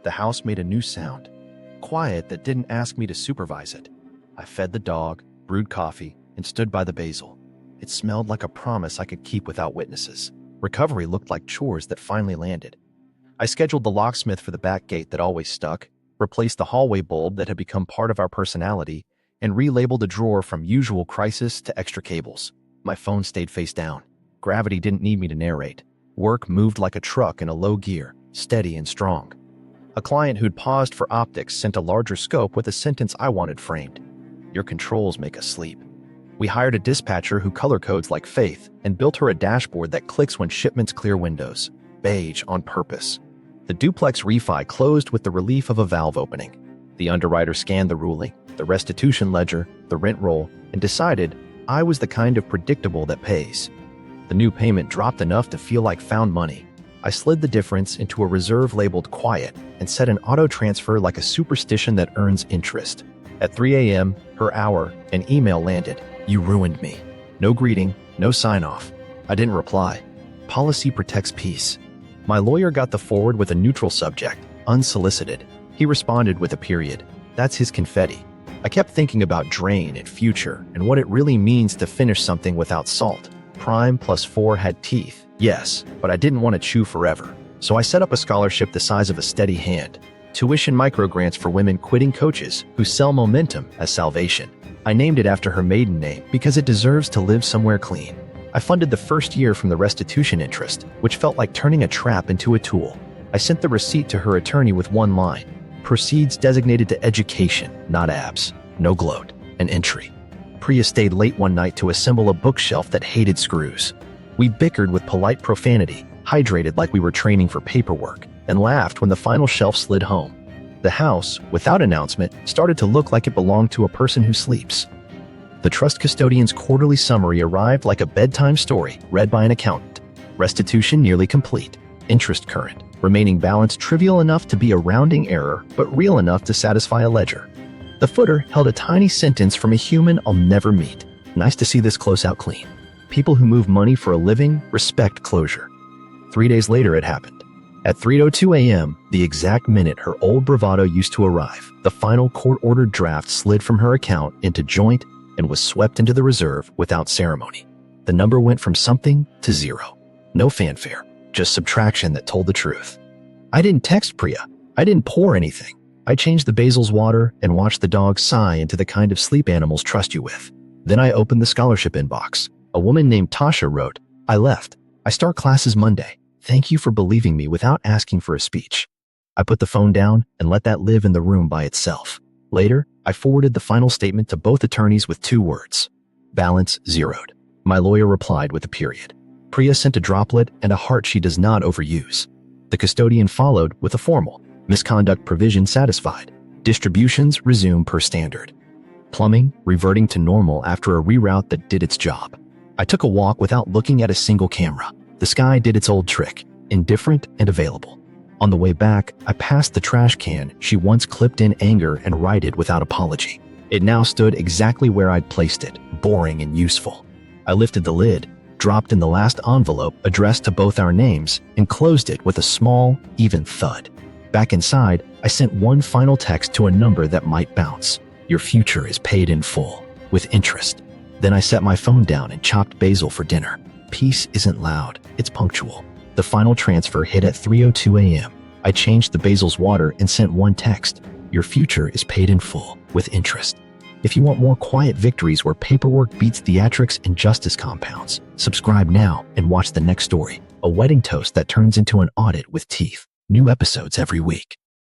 The house made a new sound. Quiet that didn't ask me to supervise it. I fed the dog, brewed coffee, and stood by the basil. It smelled like a promise I could keep without witnesses. Recovery looked like chores that finally landed. I scheduled the locksmith for the back gate that always stuck, replaced the hallway bulb that had become part of our personality, and relabeled a drawer from usual crisis to extra cables. My phone stayed face down. Gravity didn't need me to narrate. Work moved like a truck in a low gear, steady and strong. A client who'd paused for optics sent a larger scope with a sentence I wanted framed. Your controls make us sleep. We hired a dispatcher who color codes like Faith and built her a dashboard that clicks when shipments clear windows. Beige on purpose. The duplex refi closed with the relief of a valve opening. The underwriter scanned the ruling, the restitution ledger, the rent roll, and decided I was the kind of predictable that pays. The new payment dropped enough to feel like found money. I slid the difference into a reserve labeled quiet and set an auto transfer like a superstition that earns interest. At 3 a.m., her hour, an email landed. You ruined me. No greeting, no sign-off. I didn't reply. Policy protects peace. My lawyer got the forward with a neutral subject, unsolicited. He responded with a period. That's his confetti. I kept thinking about drain and future and what it really means to finish something without salt. Prime plus 4 had teeth, yes, but I didn't want to chew forever. So I set up a scholarship the size of a steady hand. Tuition microgrants for women quitting coaches who sell momentum as salvation. I named it after her maiden name because it deserves to live somewhere clean. I funded the first year from the restitution interest, which felt like turning a trap into a tool. I sent the receipt to her attorney with one line. Proceeds designated to education, not abs. No gloat. An entry. Priya stayed late one night to assemble a bookshelf that hated screws. We bickered with polite profanity, hydrated like we were training for paperwork, and laughed when the final shelf slid home. The house, without announcement, started to look like it belonged to a person who sleeps. The trust custodian's quarterly summary arrived like a bedtime story read by an accountant. Restitution nearly complete. Interest current. Remaining balance trivial enough to be a rounding error, but real enough to satisfy a ledger. The footer held a tiny sentence from a human I'll never meet. Nice to see this close out clean. People who move money for a living respect closure. 3 days later it happened. At 3:02 a.m., the exact minute her old bravado used to arrive, the final court-ordered draft slid from her account into joint and was swept into the reserve without ceremony. The number went from something to 0. No fanfare, just subtraction that told the truth. I didn't text Priya. I didn't pour anything. I changed the basil's water and watched the dog sigh into the kind of sleep animals trust you with. Then I opened the scholarship inbox. A woman named Tasha wrote, I left. I start classes Monday. Thank you for believing me without asking for a speech. I put the phone down and let that live in the room by itself. Later, I forwarded the final statement to both attorneys with 2 words. Balance zeroed. My lawyer replied with a period. Priya sent a droplet and a heart she does not overuse. The custodian followed with a formal. Misconduct provision satisfied. Distributions resume per standard. Plumbing reverting to normal after a reroute that did its job. I took a walk without looking at a single camera. The sky did its old trick, indifferent and available. On the way back, I passed the trash can she once clipped in anger and righted without apology. It now stood exactly where I'd placed it, boring and useful. I lifted the lid, dropped in the last envelope addressed to both our names and closed it with a small, even thud. Back inside, I sent one final text to a number that might bounce. Your future is paid in full, with interest. Then I set my phone down and chopped basil for dinner. Peace isn't loud, it's punctual. The final transfer hit at 3:02 a.m. I changed the basil's water and sent one text. Your future is paid in full, with interest. If you want more quiet victories where paperwork beats theatrics and justice compounds, subscribe now and watch the next story, a wedding toast that turns into an audit with teeth. New episodes every week.